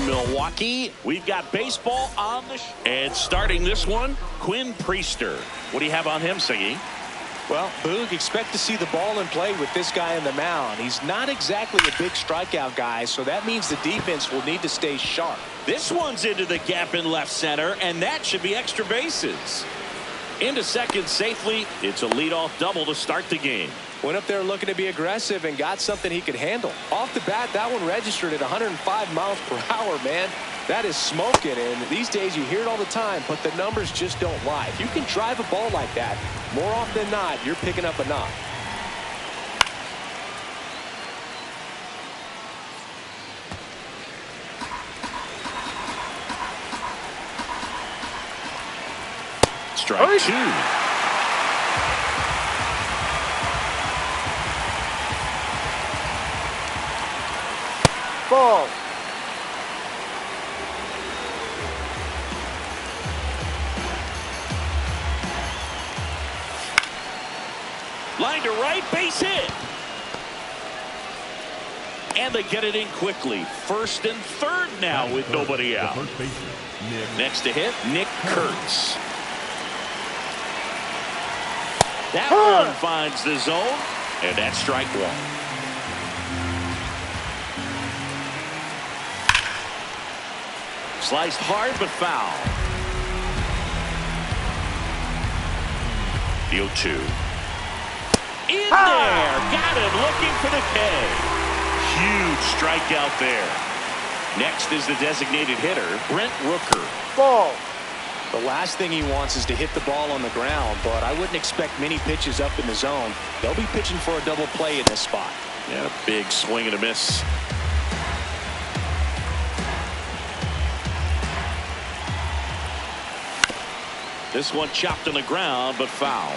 Milwaukee. We've got baseball on the and starting this one, Quinn Priester. What do you have on him, Siggy? Well, Boog, expect to see the ball in play with this guy on the mound. He's not exactly a big strikeout guy, so that means the defense will need to stay sharp. This one's into the gap in left center, and that should be extra bases. Into second safely. It's a leadoff double to start the game. Went up there looking to be aggressive and got something he could handle. Off the bat, that one registered at 105 miles per hour, man. That is smoking, and these days you hear it all the time, but the numbers just don't lie. If you can drive a ball like that, more often than not, you're picking up a knock. Strike two. Ball. Line to right, base hit. And they get it in quickly. First and third now with nobody out. Next to hit, Nick Kurtz. That one finds the zone, and that's strike one. Sliced hard but foul. The 0-2. In there. Got him looking for the K. Huge strikeout there. Next is the designated hitter, Brent Rooker. Ball. The last thing he wants is to hit the ball on the ground, but I wouldn't expect many pitches up in the zone. They'll be pitching for a double play in this spot. Yeah, a big swing and a miss. This one chopped on the ground, but foul.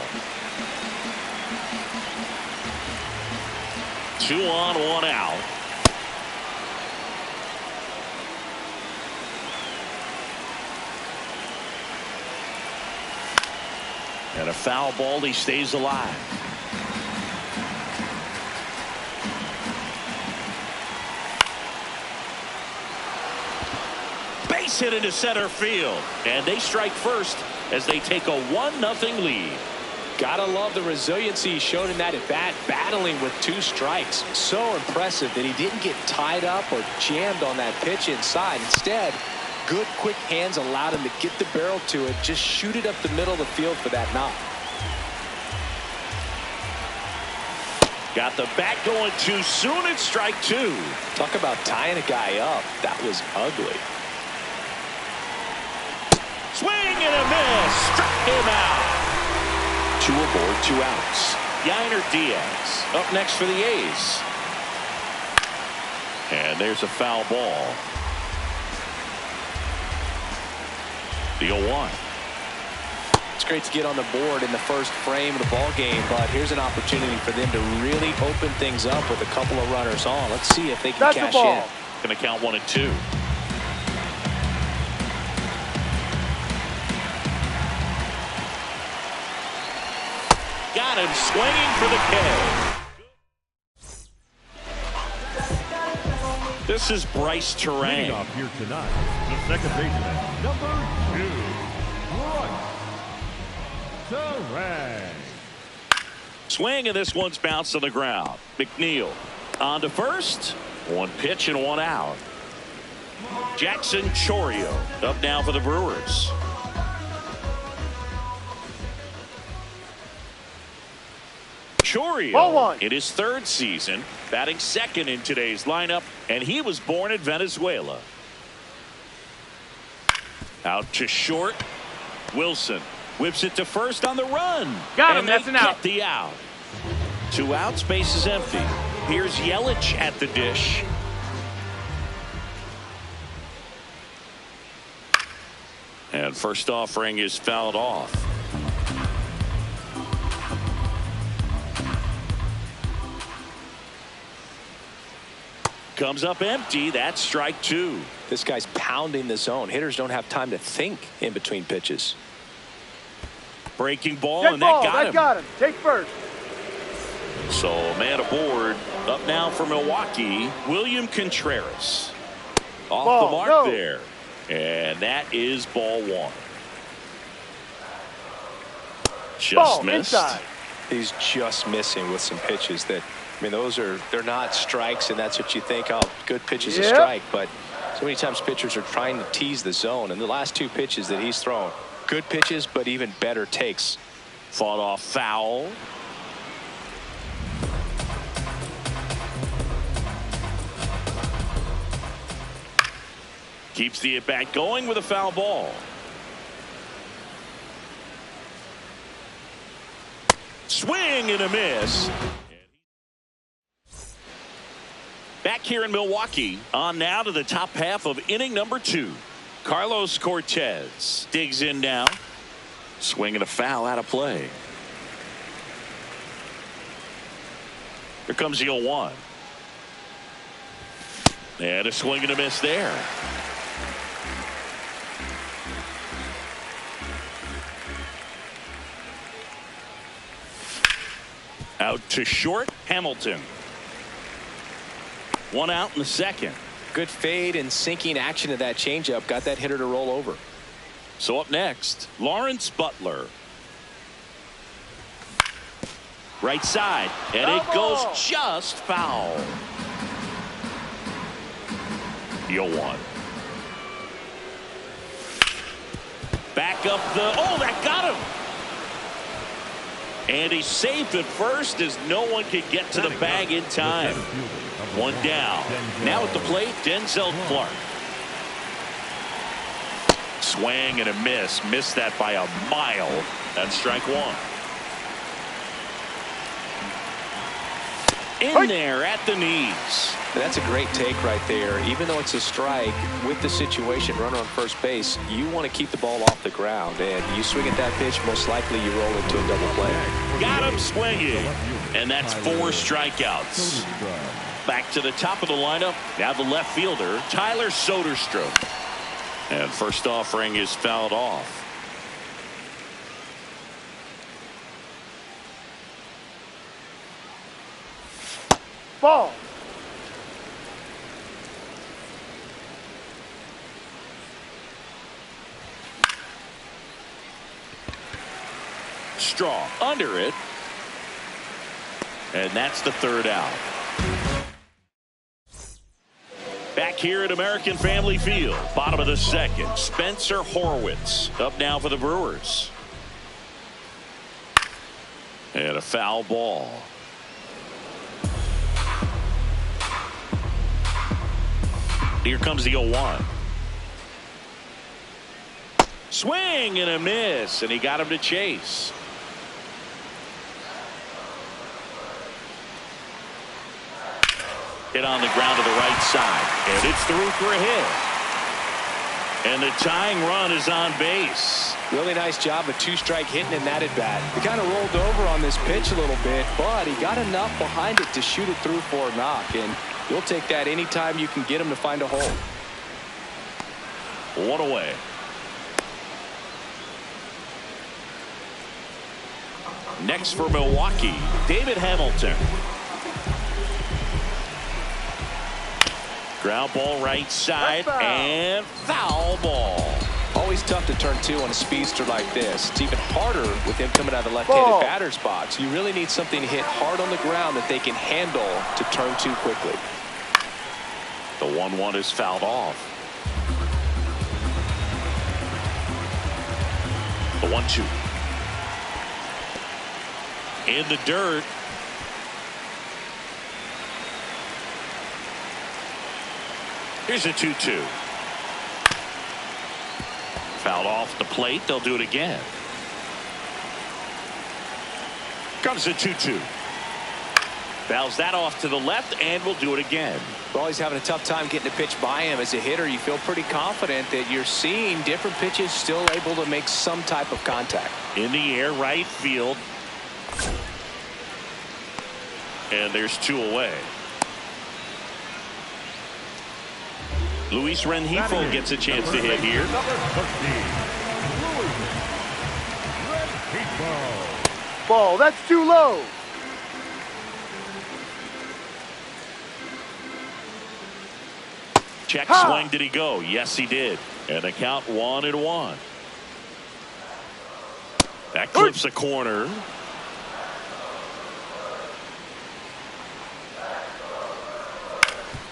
2 on, 1 out. And a foul ball, he stays alive. Base hit into center field. And they strike first as they take a 1-0 lead. Gotta love the resiliency he showed in that at bat, battling with 2 strikes. So impressive that he didn't get tied up or jammed on that pitch inside. Instead, good quick hands allowed him to get the barrel to it, just shoot it up the middle of the field for that knock. Got the bat going too soon. It's strike 2. Talk about tying a guy up. That was ugly. Swing and a miss. Struck him out. 2 aboard, 2 outs. Yainer Diaz up next for the A's. And there's a foul ball. The 0-1. It's great to get on the board in the first frame of the ball game, but here's an opportunity for them to really open things up with a couple of runners on. Let's see if they can cash in. Going to count 1 and 2. Got him swinging for the K. This is Bryce Terang. Off here tonight, the second baseman, number 2, Bryce Terang. Swing, and this one's bounced on the ground. McNeil on to first. 1 pitch and 1 out. Jackson Chourio up now for the Brewers. Chourio in his 3rd season, batting second in today's lineup, and he was born in Venezuela. Out to short. Wilson whips it to first on the run. Got him. And That's an out. get the out. 2 outs, base is empty. Here's Yelich at the dish. And first offering is fouled off. Comes up empty. That's strike 2. This guy's pounding the zone. Hitters don't have time to think in between pitches. Breaking ball, Take and ball. that got him. Take first. So man aboard. Up now for Milwaukee, William Contreras. Off the mark there. And that is ball one. Just missed. Inside. He's just missing with some pitches that, I mean, they're not strikes, and that's what you think, oh, good pitch is a strike. But so many times pitchers are trying to tease the zone, and the last two pitches that he's thrown, good pitches, but even better takes. Fought off foul. Keeps the at-bat going with a foul ball. Swing and a miss. Back here in Milwaukee, on now to the top half of inning number 2. Carlos Cortez digs in now. Swing and a foul out of play. Here comes the 0-1. And a swing and a miss there. Out to short, Hamilton. One out in the second. Good fade and sinking action of that changeup got that hitter to roll over. So up next, Lawrence Butler. Right side, and it goes just foul. The 0-1. Back up the, oh, that got him. And he's safe at first as no one could get to the bag in time. One down. Now at the plate, Denzel Clark. Swing and a miss. Missed that by a mile. That's strike one. In there at the knees. That's a great take right there. Even though it's a strike, with the situation, runner on first base, you want to keep the ball off the ground. And you swing at that pitch, most likely you roll into a double play. Got him swinging. And that's 4 strikeouts. Back to the top of the lineup. Now the left fielder, Tyler Soderstrom. And first offering is fouled off. Ball. Straw under it. And that's the third out. Back here at American Family Field, bottom of the second, Spencer Horwitz up now for the Brewers. And a foul ball. Here comes the 0-1. Swing and a miss, and he got him to chase. Hit on the ground to the right side, and it's through for a hit. And the tying run is on base. Really nice job of 2-strike hitting in that at bat. He kind of rolled over on this pitch a little bit, but he got enough behind it to shoot it through for a knock. And you'll take that anytime you can get him to find a hole. One away. Next for Milwaukee, David Hamilton. Ground ball right side and foul ball. Always tough to turn 2 on a speedster like this. It's even harder with him coming out of the left-handed batter's box. You really need something hit hard on the ground that they can handle to turn 2 quickly. The 1-1 is fouled off. The 1-2. In the dirt. Here's a 2-2. Fouled off the plate. They'll do it again. Comes a 2-2. Fouls that off to the left, and we'll do it again. Well, he's having a tough time getting a pitch by him. As a hitter, you feel pretty confident that you're seeing different pitches still able to make some type of contact. In the air, right field. And there's 2 away. Luis Rengifo gets a chance to hit here. Ball, that's too low. Check Ha! swing. Did he go? Yes, he did. And the count 1-1. That clips a corner.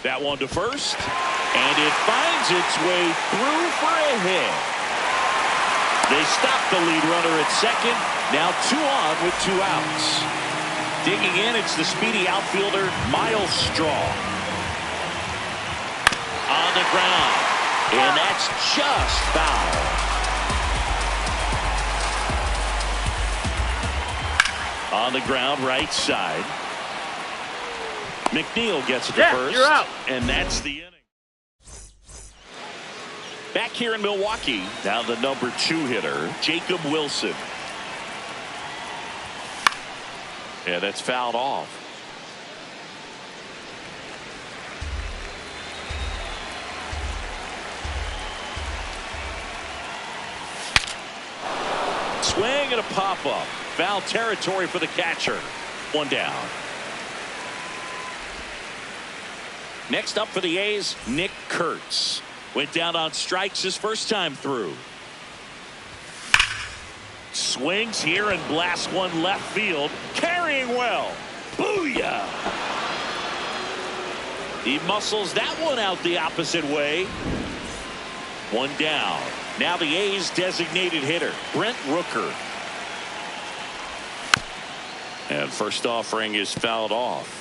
That one to first. And it finds its way through for a hit. They stop the lead runner at second. Now 2 on with 2 outs. Digging in, it's the speedy outfielder, Miles Straw. On the ground. And that's just foul. On the ground, right side. McNeil gets it to first. You're out. And that's the inning. Back here in Milwaukee, now the number 2 hitter, Jacob Wilson. Yeah, that's fouled off. Swing and a pop-up. Foul territory for the catcher. 1 down. Next up for the A's, Nick Kurtz. Went down on strikes his first time through. Swings here and blasts one left field. Carrying well. Booyah! He muscles that one out the opposite way. 1 down. Now the A's designated hitter, Brent Rooker. And first offering is fouled off.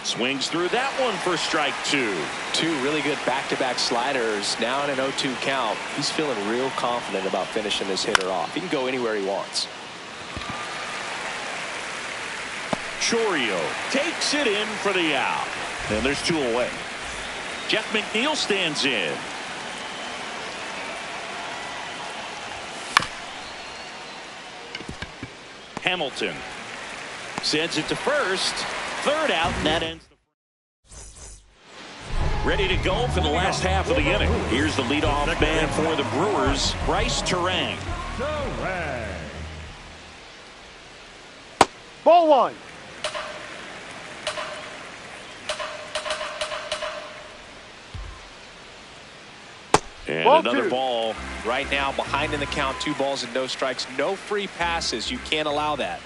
Swings through that one for strike 2. 2 really good back-to-back sliders. Now in an 0-2 count. He's feeling real confident about finishing this hitter off. He can go anywhere he wants. Chourio takes it in for the out. And there's 2 away. Jeff McNeil stands in. Hamilton sends it to first. 3rd out, and that ends the ready to go for the last half of the inning. Here's the leadoff man for the Brewers, Bryce Turang. Ball 1. And Ball another 2. ball. Right now, behind in the count, 2 balls and no strikes. No free passes. You can't allow that.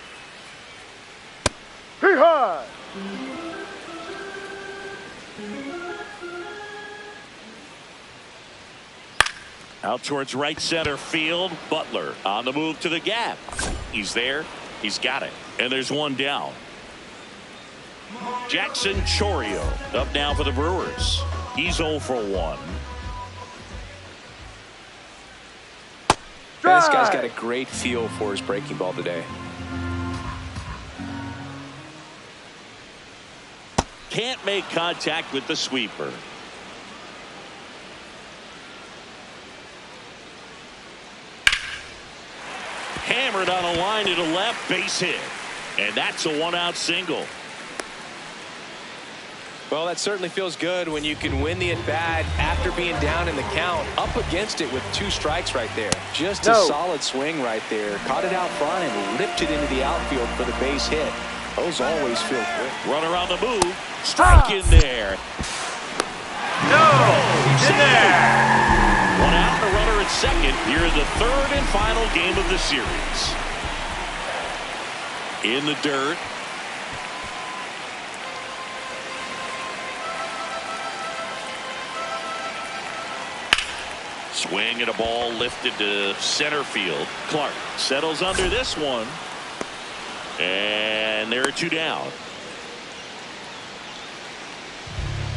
Hee-haw! Out towards right center field. Butler on the move to the gap. He's there. He's got it. And there's 1 down. Jackson Chourio up now for the Brewers. He's 0 for 1. This guy's got a great feel for his breaking ball today. Can't make contact with the sweeper. Hammered on a line to the left, base hit. And that's a 1-out single. Well, that certainly feels good when you can win the at-bat after being down in the count. Up against it with 2 strikes right there. Just a solid swing right there. Caught it out front and lipped it into the outfield for the base hit. Those always feel good. Runner on the move. Strike in there. No! He's in there! 1 out and a runner at second. Here is the 3rd and final game of the series. In the dirt. Swing and a ball lifted to center field. Clark settles under this one. And there are 2 down.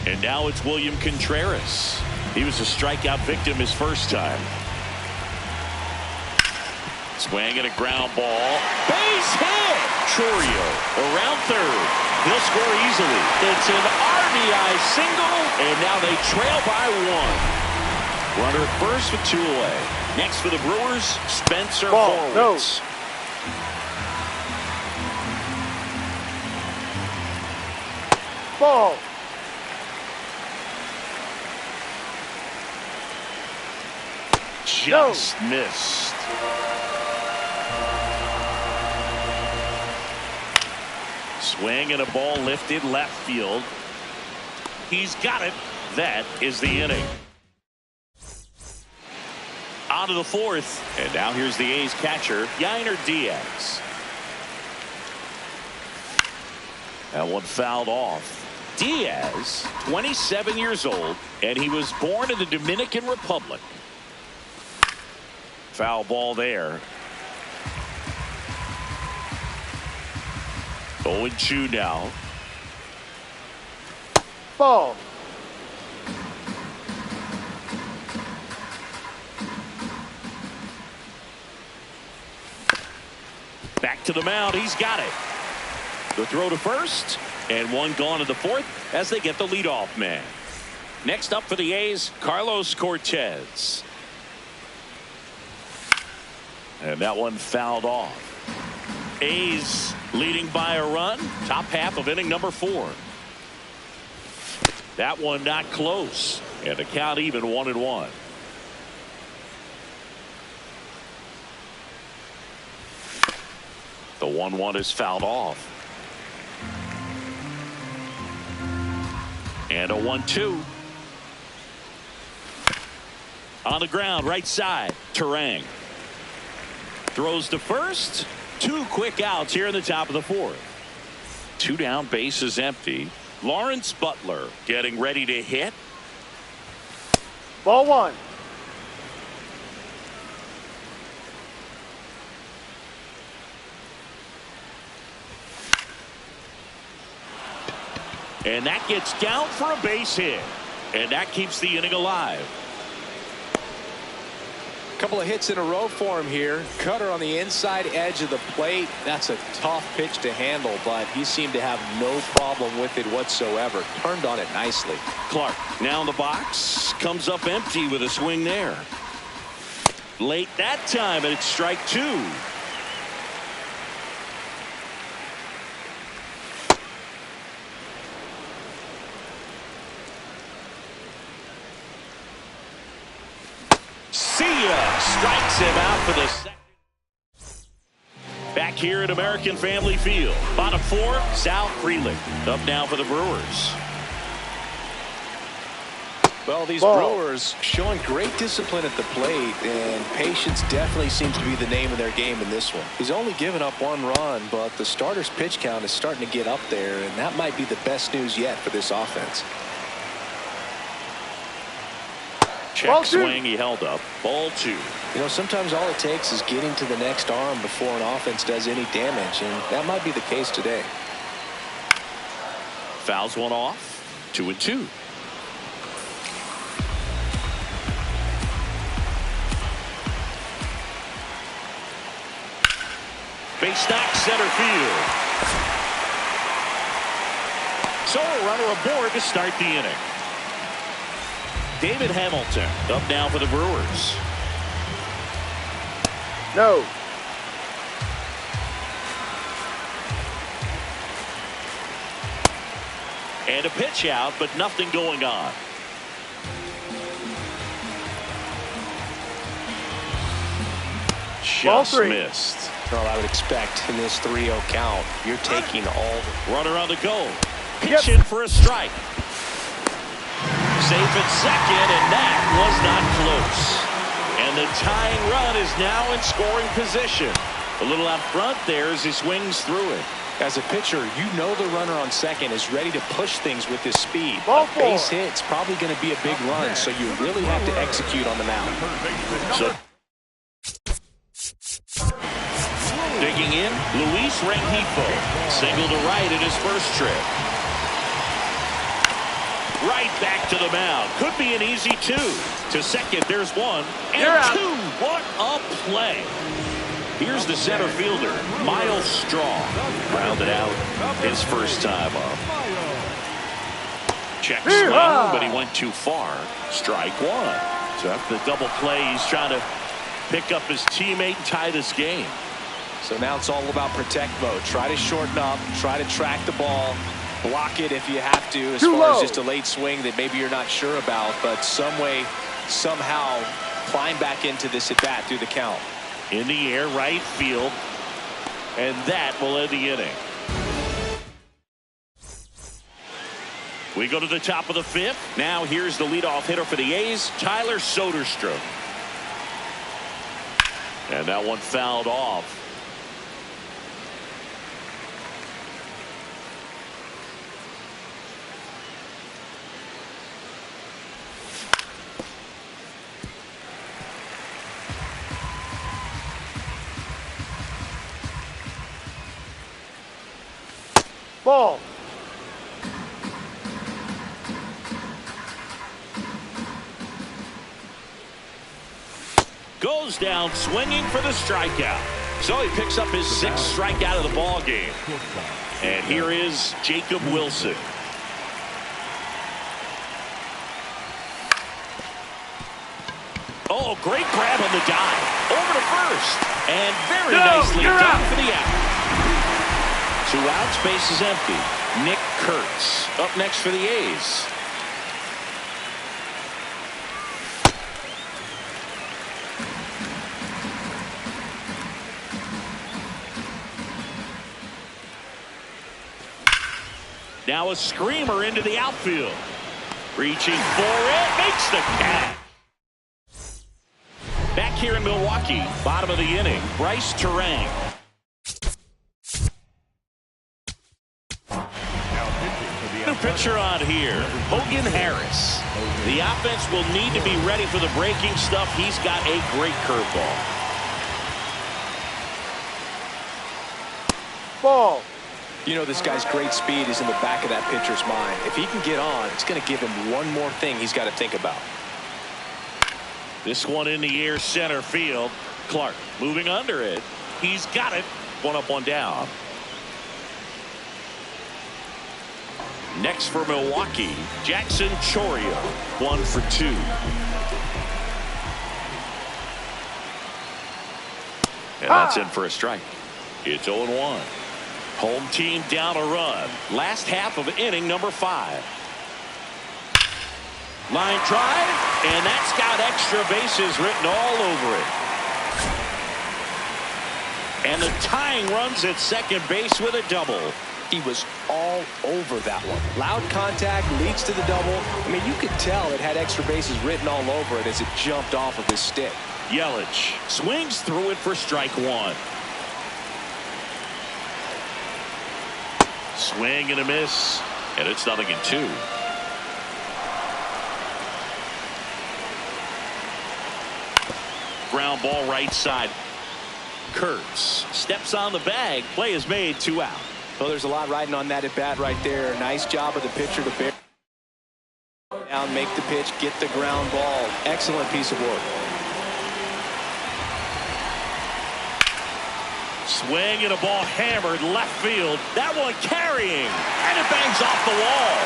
And now it's William Contreras. He was a strikeout victim his first time. Swing and a ground ball. Base hit! Chourio around 3rd. He'll score easily. It's an RBI single, and now they trail by 1. Runner at first with 2 away. Next for the Brewers, Spencer Horwitz. Ball. Just missed. Swing and a ball lifted left field. He's got it. That is the inning. On to the fourth. And now here's the A's catcher, Yainer Diaz. That one fouled off. Diaz, 27 years old, and he was born in the Dominican Republic. Foul ball there. 0-2 now. Ball. Back to the mound. He's got it. The throw to first, and one gone to the fourth as they get the leadoff man. Next up for the A's, Carlos Cortez. And that one fouled off. A's leading by a run. Top half of inning number 4. That one not close. And the count even 1-1. The 1-1 is fouled off. And a 1-2. On the ground, right side, Turang. Throws to first. 2 quick outs here in the top of the 4th. 2 down, base is empty. Lawrence Butler getting ready to hit. Ball 1. And that gets down for a base hit. And that keeps the inning alive. Couple of hits in a row for him here. Cutter on the inside edge of the plate. That's a tough pitch to handle, but he seemed to have no problem with it whatsoever. Turned on it nicely. Clark now in the box. Comes up empty with a swing there. Late that time, and it's strike 2. Strikes him out for the second. Back here at American Family Field. Bottom 4, Sal Frelick. Up now for the Brewers. Well, these Brewers showing great discipline at the plate, and patience definitely seems to be the name of their game in this one. He's only given up 1 run, but the starter's pitch count is starting to get up there, and that might be the best news yet for this offense. Check swing, he held up. Ball 2. You know, sometimes all it takes is getting to the next arm before an offense does any damage, and that might be the case today. Fouls one off. 2-2. Base knock center field. So a runner aboard to start the inning. David Hamilton up now for the Brewers. No. And a pitch out, but nothing going on. Just missed. Well, I would expect in this 3-0 count, you're taking all the... Runner on the go. Pitch in for a strike. Safe at second, and that was not close. And the tying run is now in scoring position. A little out front there as he swings through it. As a pitcher, you know the runner on second is ready to push things with his speed. Ball a base hit's probably going to be a big run, so you really have to execute on the mound. So, digging in, Luis Rengifo. Single to right in his first trip. Right back to the mound. Could be an easy 2. To second, there's 1. And 2. What a play. Here's the center fielder, Miles Strong. Grounded out his first time up. Check swing, but he went too far. Strike 1. So after the double play, he's trying to pick up his teammate and tie this game. So now it's all about protect mode. Try to shorten up, try to track the ball. Block it if you have to, as far as just a late swing that maybe you're not sure about, but some way, somehow climb back into this at bat through the count. In the air, right field, and that will end the inning. We go to the top of the fifth. Now here's the leadoff hitter for the A's, Tyler Soderstrom. And that one fouled off. Ball. Goes down swinging for the strikeout. So he picks up his sixth strikeout of the ball game. And here is Jacob Wilson. Oh, great grab on the dive. Over to first. And very nicely done for the out. 2 outs, base is empty. Nick Kurtz up next for the A's. Now a screamer into the outfield. Reaching for it, makes the catch. Back here in Milwaukee, bottom of the inning, Bryce Turang. New pitcher on here, Hogan Harris. The offense will need to be ready for the breaking stuff. He's got a great curveball. Ball. You know, this guy's great speed is in the back of that pitcher's mind. If he can get on, it's going to give him one more thing he's got to think about. This one in the air center field. Clark moving under it. He's got it. 1 up, 1 down. Next for Milwaukee, Jackson Chourio. 1 for 2. And that's in for a strike. It's 0-1. Home team down a run. Last half of inning number 5. Line drive, and that's got extra bases written all over it. And the tying runs at second base with a double. He was all over that one. Loud contact leads to the double. I mean, you could tell it had extra bases written all over it as it jumped off of his stick. Yelich swings through it for strike 1. Swing and a miss, and it's 0-2. Ground ball right side. Kurtz steps on the bag. Play is made. 2 out. Well, there's a lot riding on that at bat right there. Nice job of the pitcher to bear down, make the pitch, get the ground ball. Excellent piece of work. Swing and a ball hammered left field. That one carrying, and it bangs off the wall.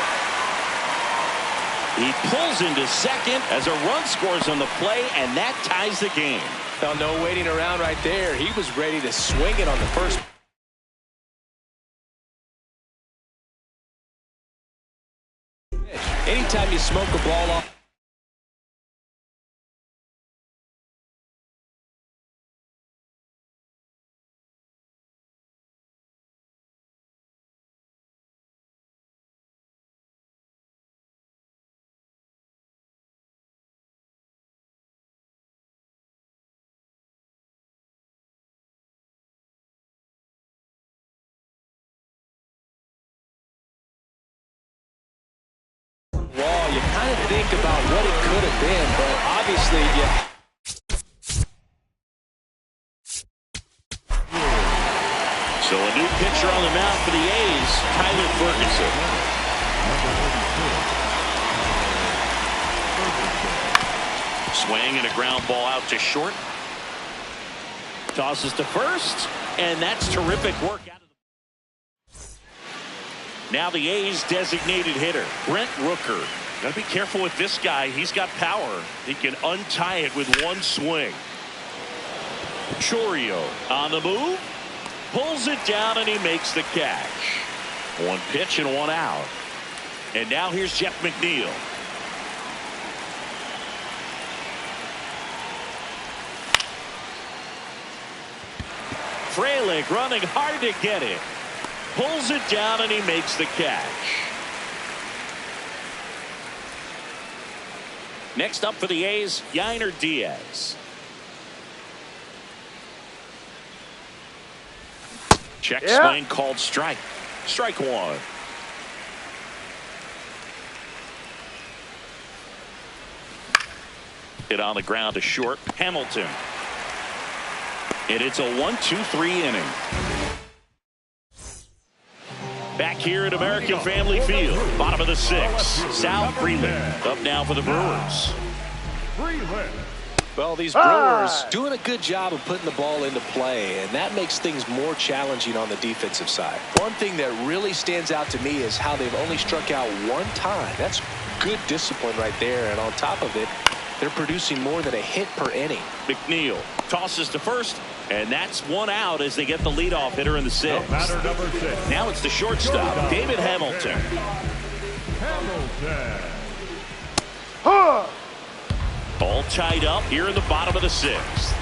He pulls into second as a run scores on the play, and that ties the game. Well, no waiting around right there. He was ready to swing it on the first. Anytime you smoke a ball off. You kind of think about what it could have been, but obviously, So a new pitcher on the mound for the A's, Tyler Ferguson. Swing and a ground ball out to short. Tosses to first, and that's terrific work out of the. Now the A's designated hitter, Brent Rooker. Got to be careful with this guy. He's got power. He can untie it with one swing. Chourio on the move. Pulls it down, and he makes the catch. 1 pitch and 1 out. And now here's Jeff McNeil. Frelick running hard to get it. Pulls it down, and he makes the catch. Next up for the A's, Yainer Diaz. Check swing called strike. Strike one. Hit on the ground to short. Hamilton. And it's a 1-2-3 inning. Back here at American Family Field, bottom of the sixth. Sal Freeland up now for the Brewers. Well, these Brewers doing a good job of putting the ball into play, and that makes things more challenging on the defensive side. One thing that really stands out to me is how they've only struck out one time. That's good discipline right there, and on top of it, they're producing more than a hit per inning. McNeil tosses to first, and that's one out as they get the leadoff hitter in the sixth. Batter number 6. Now it's the shortstop, David Hamilton. All tied up here in the bottom of the sixth.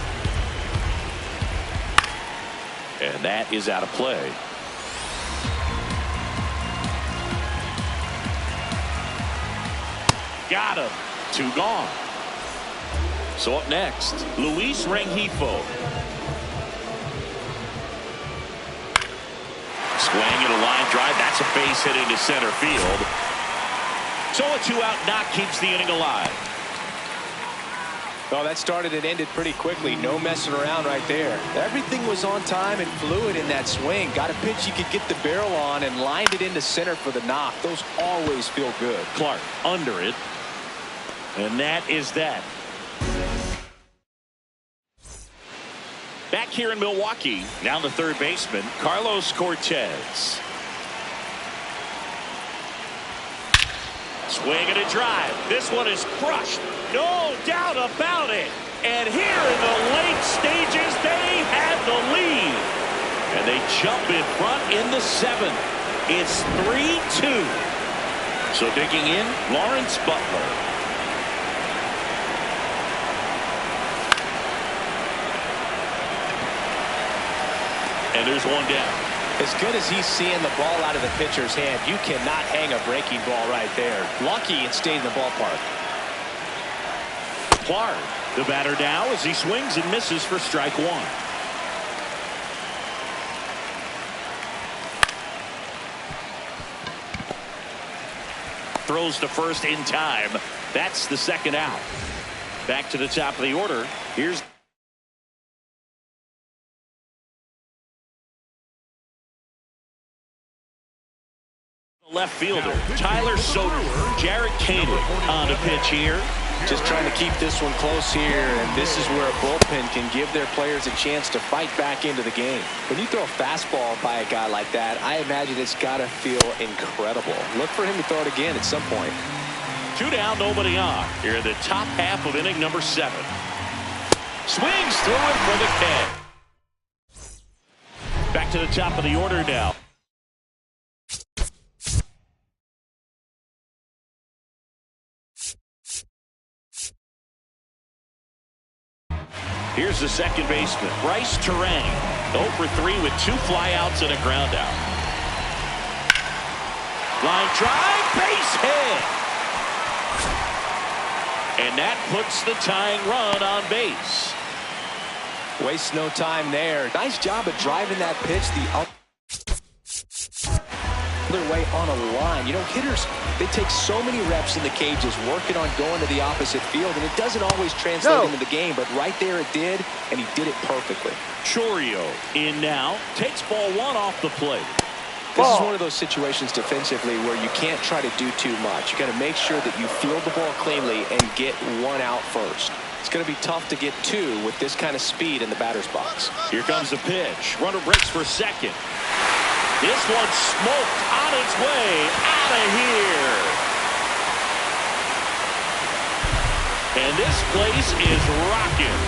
And that is out of play. Got him. 2 gone. So up next, Luis Rengifo. Swing and a line drive. That's a base hit into center field. So a 2-out knock keeps the inning alive. Oh, that started and ended pretty quickly. No messing around right there. Everything was on time and fluid in that swing. Got a pitch you could get the barrel on and lined it into center for the knock. Those always feel good. Clark under it. And that is that. Back here in Milwaukee, now the third baseman, Carlos Cortez. Swing and a drive. This one is crushed. No doubt about it. And here in the late stages, they have the lead. And they jump in front in the 7th. It's 3-2. So digging in, Lawrence Butler. And there's one down. As good as he's seeing the ball out of the pitcher's hand, you cannot hang a breaking ball right there. Lucky it stayed in the ballpark. Clark, the batter now as he swings and misses for strike one. Throws to first in time. That's the second out. Back to the top of the order. Here's left fielder Tyler Soder. Jarred Kaden on the pitch here. Just trying to keep this one close here, and this is where a bullpen can give their players a chance to fight back into the game. When you throw a fastball by a guy like that, I imagine it's got to feel incredible. Look for him to throw it again at some point. 2 down, nobody on. Here in the top half of inning number 7. Swings through it for the catch. Back to the top of the order now. Here's the second baseman, Bryce Turang. 0 for 3 with 2 flyouts and a ground out. Line drive, base hit. And that puts the tying run on base. Waste no time there. Nice job of driving that pitch the other way on a line. You know, hitters, they take so many reps in the cages working on going to the opposite field, and it doesn't always translate into the game, but right there it did, and he did it perfectly. Chourio in now, takes ball 1 off the plate. This is one of those situations defensively where you can't try to do too much. You got to make sure that you field the ball cleanly and get 1 out first. It's going to be tough to get 2 with this kind of speed in the batter's box. Here comes the pitch. Runner breaks for second. This one smoked on its way out of here. And this place is rocking.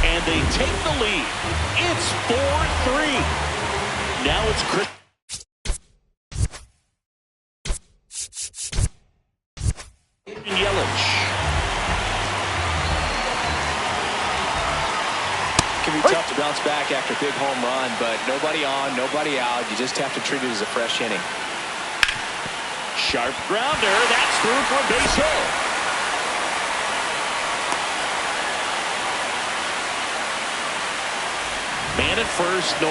And they take the lead. It's 4-3. Now it's Chris Yelich. It can be tough to bounce back after a big home run, but nobody on, nobody out. You just have to treat it as a fresh inning. Sharp grounder. That's through for a base hit. Man at first, no.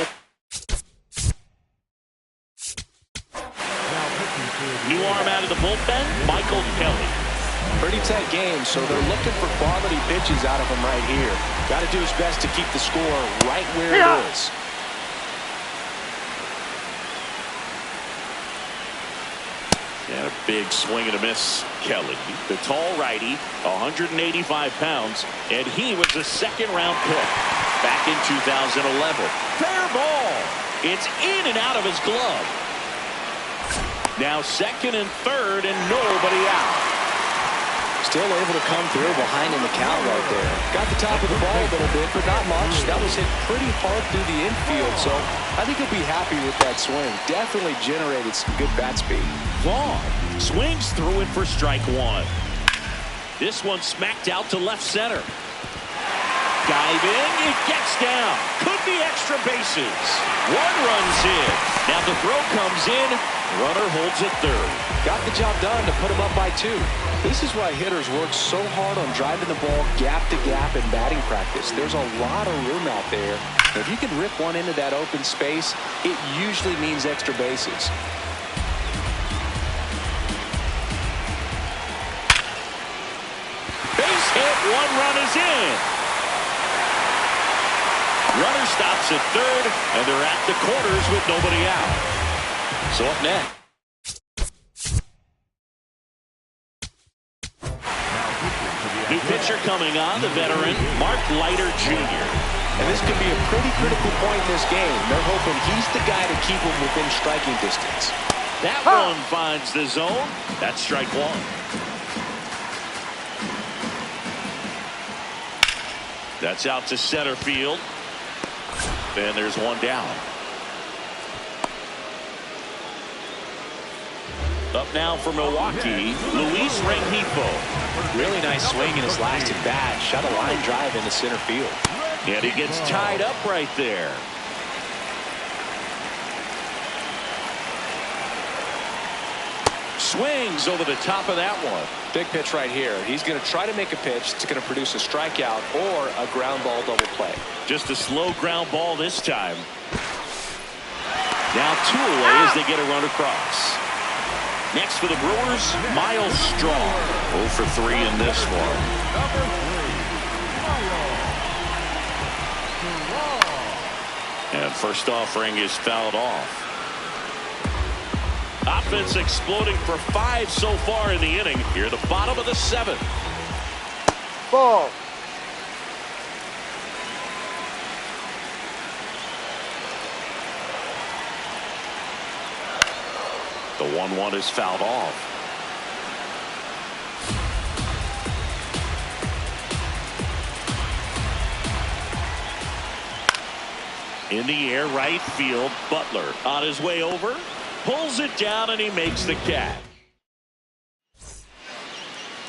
New arm out of the bullpen, Michael Kelly. Pretty tight game, so they're looking for quality pitches out of him right here. Got to do his best to keep the score right where it is. And a big swing and a miss. Kelly, the tall righty, 185 pounds, and he was a second-round pick back in 2011. Fair ball. It's in and out of his glove. Now second and third, and nobody out. Still able to come through behind in the count right there. Got the top of the ball a little bit, but not much. That was hit pretty hard through the infield, so I think he'll be happy with that swing. Definitely generated some good bat speed. Vaughn swings through it for strike one. This one smacked out to left center. Diving, it gets down. Could be extra bases. One runs in. Now the throw comes in. Runner holds at third. Got the job done to put him up by 2. This is why hitters work so hard on driving the ball gap to gap in batting practice. There's a lot of room out there. If you can rip one into that open space, it usually means extra bases. Base hit, one run is in. Runner stops at third, and they're at the corners with nobody out. So up next. New pitcher coming on, the veteran, Mark Leiter Jr. And this could be a pretty critical point in this game. They're hoping he's the guy to keep them within striking distance. That one finds the zone. That's strike one. That's out to center field. And there's one down. Up now for Milwaukee, Luis Rengifo. Really nice swing in his last at bat. Shot a line drive into center field. And he gets tied up right there. Swings over the top of that one. Big pitch right here. He's going to try to make a pitch that's going to produce a strikeout or a ground ball double play. Just a slow ground ball this time. Now 2 away as they get a run across. Next for the Brewers, Miles Straw. 0 for 3 in this one. And first offering is fouled off. Offense exploding for 5 so far in the inning. Here, the bottom of the 7th. Ball. The 1-1 is fouled off. In the air, right field, Butler on his way over, pulls it down, and he makes the catch.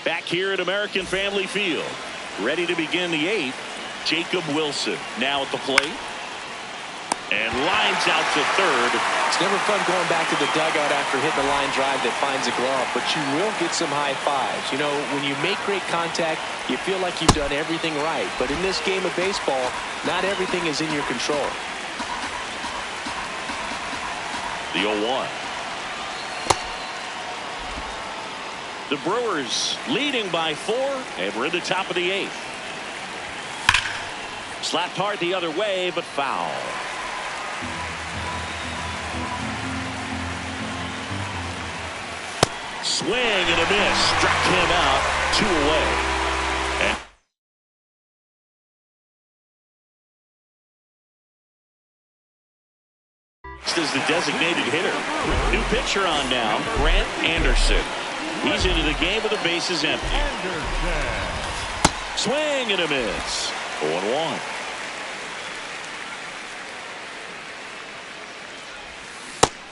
Back here at American Family Field, ready to begin the 8th, Jacob Wilson now at the plate. And lines out to third. It's never fun going back to the dugout after hitting a line drive that finds a glove, but you will get some high fives. You know, when you make great contact, you feel like you've done everything right. But in this game of baseball, not everything is in your control. The 0-1. The Brewers leading by 4, and we're in the top of the 8th. Slapped hard the other way, but foul. Swing and a miss. Struck him out. 2 away. And next is the designated hitter. New pitcher on now, Grant Anderson. He's into the game with the bases empty. Swing and a miss. 0-1.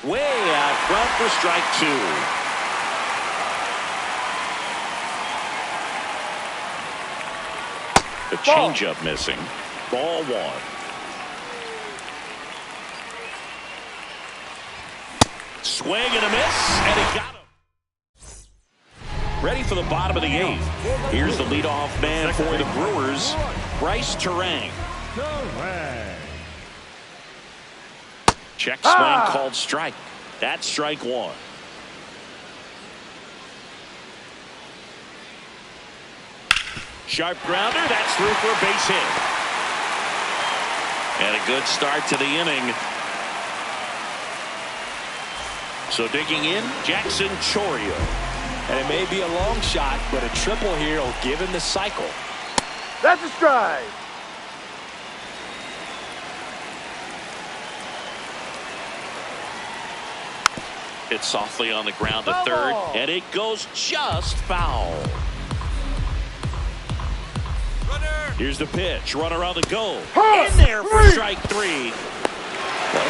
Way out front for strike 2. The changeup missing. Ball 1. Swing and a miss, and he got him. Ready for the bottom of the 8th. Here's the leadoff man for the Brewers, Bryce Turang. Check swing called strike. That's strike one. Sharp grounder. That's through for a base hit. And a good start to the inning. So digging in, Jackson Chourio. And it may be a long shot, but a triple here will give him the cycle. That's a strike. Hit softly on the ground to third, and it goes just foul. Here's the pitch. Runner on the go. In there for strike three. Well,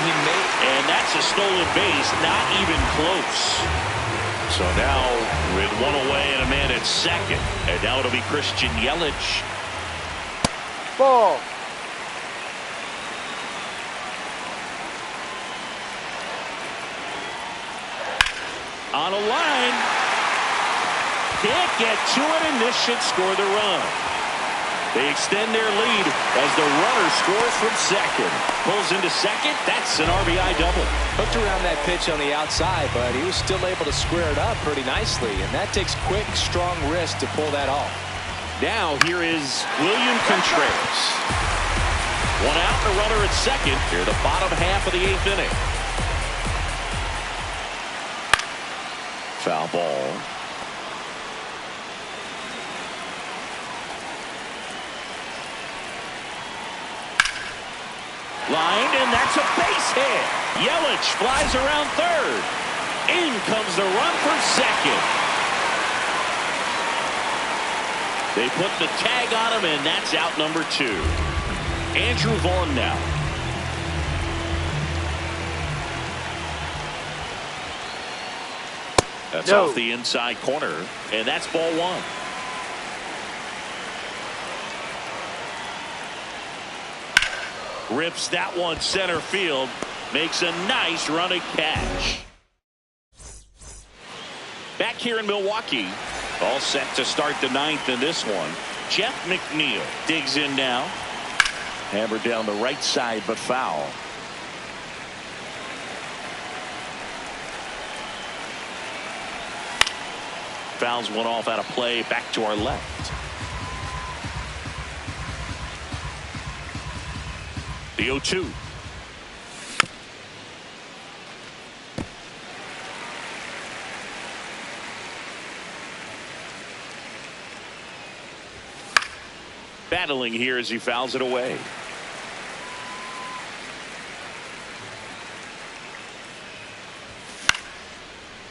and that's a stolen base. Not even close. So now with one away and a man at second. And now it'll be Christian Yelich. Ball. On a line. Can't get to it, and this should score the run. They extend their lead as the runner scores from second. Pulls into second. That's an RBI double. Hooked around that pitch on the outside, but he was still able to square it up pretty nicely. And that takes quick, strong wrist to pull that off. Now here is William Contreras. One out and a runner at second. Here the bottom half of the eighth inning. Foul ball. Lined, and that's a base hit. Yelich flies around third. In comes the run from second. They put the tag on him, and that's out number two. Andrew Vaughn now. That's off the inside corner, and that's ball one. Rips that one center field. Makes a nice running catch. Back here in Milwaukee. All set to start the ninth in this one. Jeff McNeil digs in now. Hammered down the right side, but foul. Fouls one off out of play. Back to our left. The 0-2. Battling here as he fouls it away.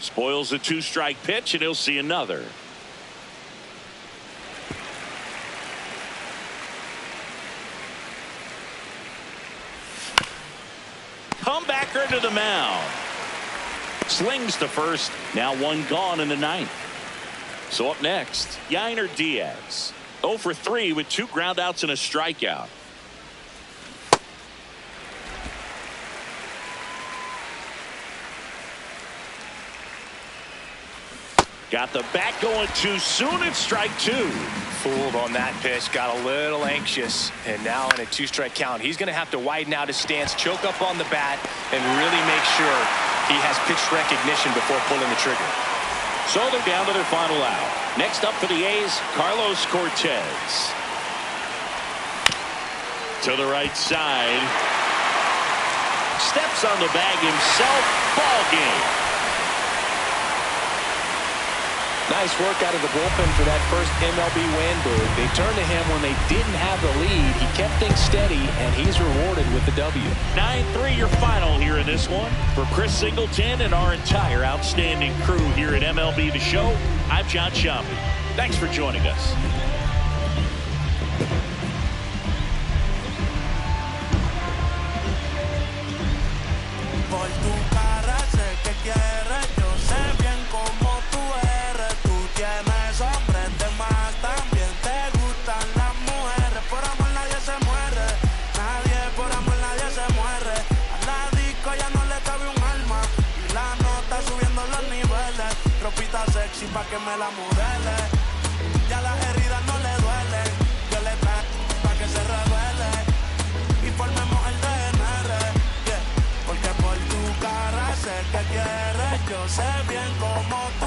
Spoils a two-strike pitch, and he'll see another. Comebacker to the mound. Slings to first. Now one gone in the ninth. So up next, Yainer Diaz. 0 for 3 with 2 groundouts and a strikeout. Got the bat going too soon at strike two. Fooled on that pitch, got a little anxious, and now in a 2-strike count, he's going to have to widen out his stance, choke up on the bat, and really make sure he has pitch recognition before pulling the trigger. So they're down to their final out. Next up for the A's, Carlos Cortez. To the right side. Steps on the bag himself. Ball game. Nice work out of the bullpen for that first MLB win, Boog. They turned to him when they didn't have the lead. He kept things steady, and he's rewarded with the W. 9-3 your final here in this one. For Chris Singleton and our entire outstanding crew here at MLB The Show, I'm John Sciambi. Thanks for joining us. Pa' que me la modele, ya las heridas no le duelen, yo le traigo pa' que se revele y formemos el DNR, yeah, porque por Yo sé bien cómo tú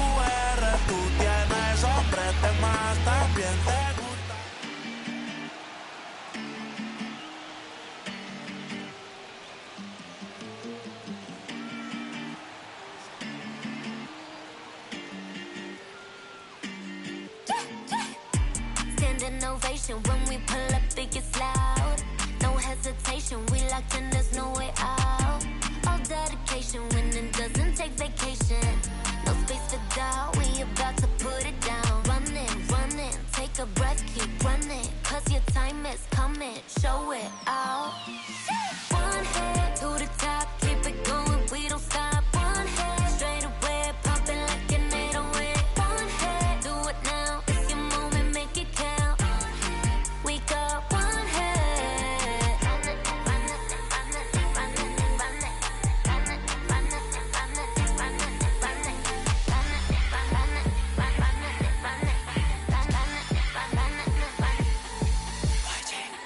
eres, tú tienes hombres de más, también te gusta. Stand ovation when we pull up, it gets loud. No hesitation, we locked in, there's no way out. All dedication when it doesn't take vacation. No space for doubt, we about to put it down. Running, take a breath, keep running. Cause your time is coming, show it out. One head to the top, keep it going, we don't stop. One head straight away, popping like an 808. One head, do it now, it's your moment, make it count. We got one head.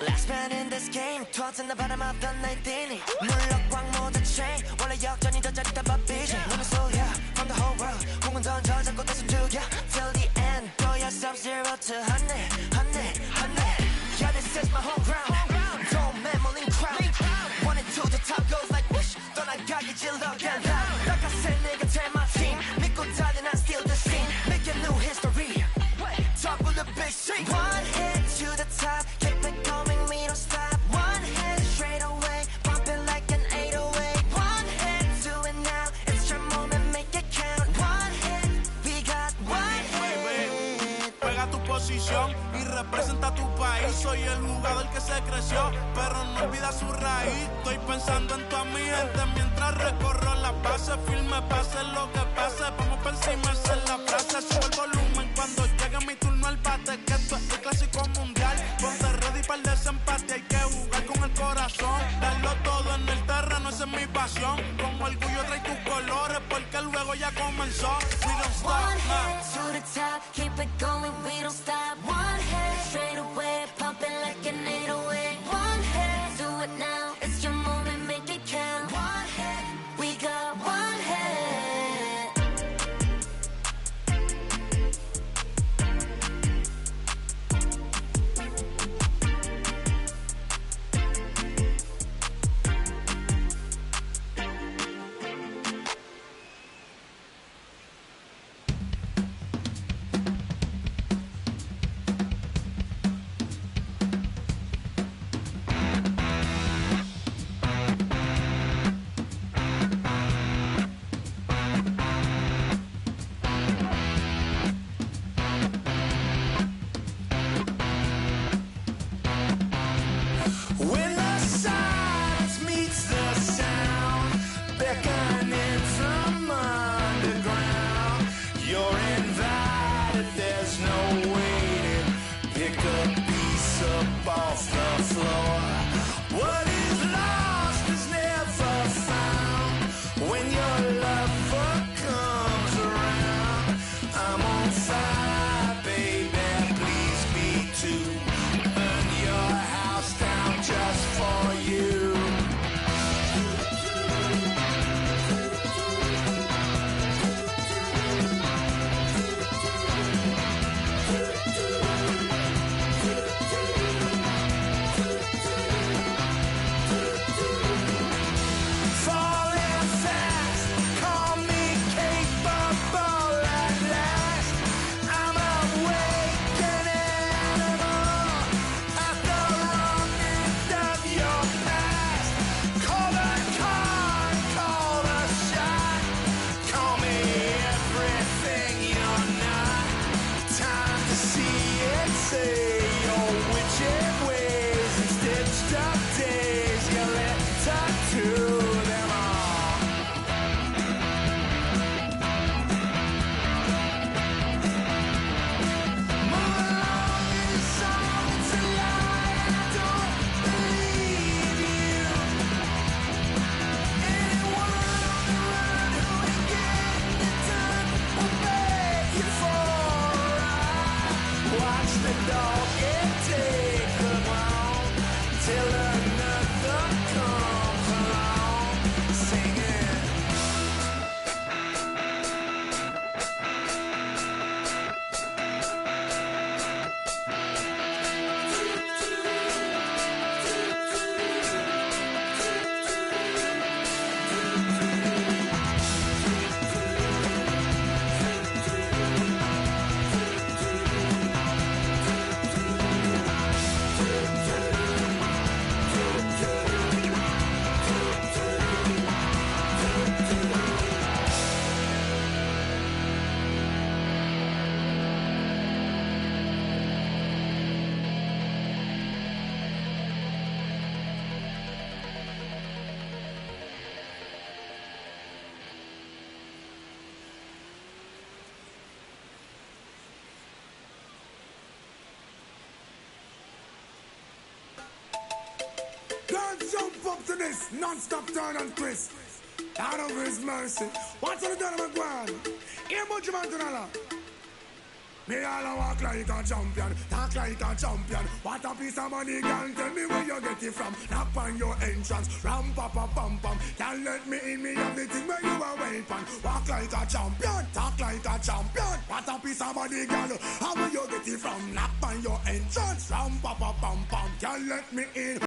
Last man in this game 터진 바람 앞던 날 뛰니 물럭광 모든 chain 원래 역전이 더 짜릿한 밥이지 너는 쏘야 from the whole world 공은 던져 잡고 다 숨죽여 till the end throw yourself 0 to 100 yeah this is my home ground don't memory crowd wanted to the top goes like whoosh 떠나가기 질러 get loud like I said nigga tell my team 믿고 달린 I steal the scene making new history top of the big street one hit to the top keep it coming we don't stop one hit straight away bumping like an 808 one hit do it now it's your moment make it count one hit we got one hit Juega tu posición y representa tu país. Soy el jugador que se creció, pero no olvida su raíz. Estoy pensando en toda mi gente mientras recorro la base. Firme, pase lo que pase, vamos por encima, esa es la frase. Subo el volumen cuando llegue mi turno al bate, que esto es el clásico mundial. Ponte ready para el desempate, hay que jugar con el corazón. Darlo todo en el terreno, esa es mi pasión. Con orgullo trae tus colores, porque el juego ya comenzó. We don't stop, One head to the top, keep it going, we don't stop. One head straight away, pumping like an 808. One head, do it now, it's your moment, make it count. One head, we got one head. to this non-stop turn and twist. Out of His mercy. What's on the turn of my ground? Here, much man to nala. Me all a walk like a champion, talk like a champion. What a piece of money, girl, tell me where you get it from. Knock on your entrance, ram pa pa pam pam. Can't let me in, me have the thing where you are waiting. Walk like a champion, talk like a champion. What a piece of money, girl, how will you get it from? Knock on your entrance, ram pa pa pam pam. Can't let me in.